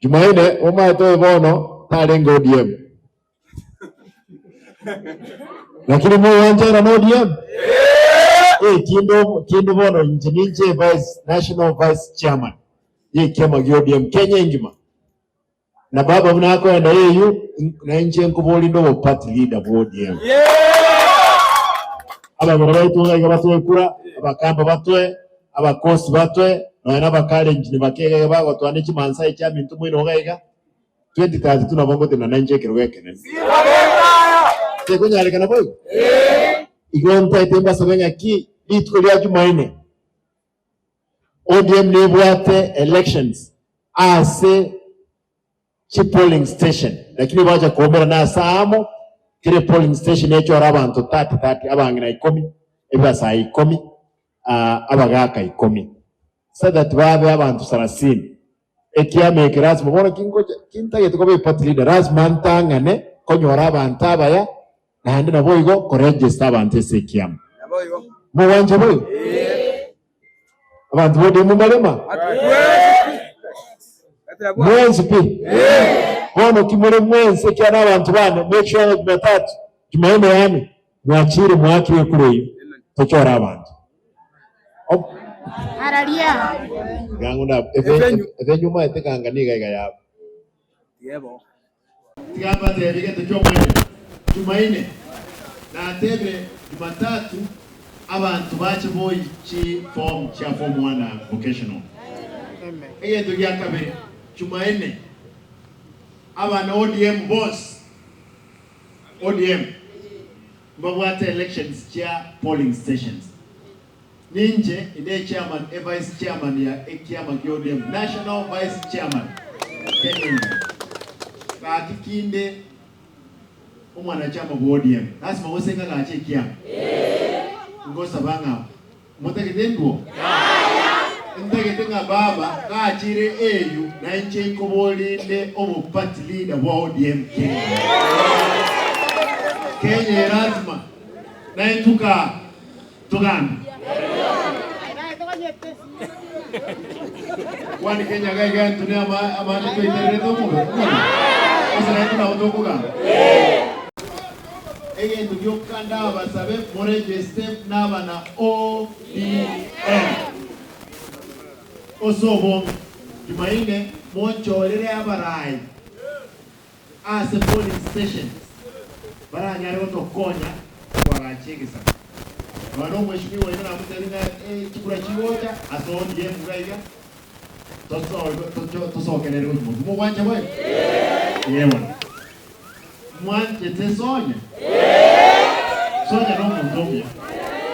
Jumaine omato bono talengo ODM. Lakini muwanja na ODM. Kindo bono nje vice national vice chairman. Kema ODM Kenya ngima. Na baba mnako enda yeyu na nje nkuboli ndo party leader wa ODM. Aba barabaitu nga batwe kura, abakamba batwe, abakosi batwe, na bakale njini bakege bago twane chimansa cha mintu mwino gaiga 2030 tunabongo tena nanje kirweke ne. Tekunya alikana boy. Igonta itemba sabenya ki litko lya Jumaine. ODM ne bwate elections ase chi polling station lakini baje kuombera na saamo kile polling station yecho abantu 30 abangina 10 ebasa 10 abagaka 10 so that babe abantu 30 ekiame kirazima bona kinta yetuko be party leader razima ntangane konyora abantu abaya na handi na boigo ko register abantu esekiam naboigo mo wanje boy abantu bodi mu malema mwenzi pi bono kimure mwenzi kyana abantu bane make sure Jumatatu Jumaine yani mwachire mwakire kuleyo tochora abantu aralia gangunda evenyuma etekanganiga yabo yebo tigamba tebige Jumaine na tebe Jumatatu abantu bache boyi chi form 1 vocational eye ndio yakabiri Jumaine abana ODM boss ODM mbabwate elections chair polling stations ninje ine chairman vice chairman ya ekiama ODM national vice chairman Kenya kakikinde umwana chama ODM lazima wosenga gache kiama ngosa banga mutakidendwo Ntegetenga baba kachire eyu na nche ikobolinde obu party leader wa ODM Kenya. Kenya lazima na ntuka tuganda. Kwani Kenya gaiga ntunia ama nito itereto mungu. Asa na ntuka otokuga. Ege ntukio kanda basabe moreje step naba na ODM. Osobo Jumaine monchorere abarai ase polling station baranyare otokonya kwagachegisa bano mweshimiwa ina muteringa chikura chiwoja asoni ye muraiga tosokelere umuntu mubanje bwe yewe mwanje tesonya sonya no muntu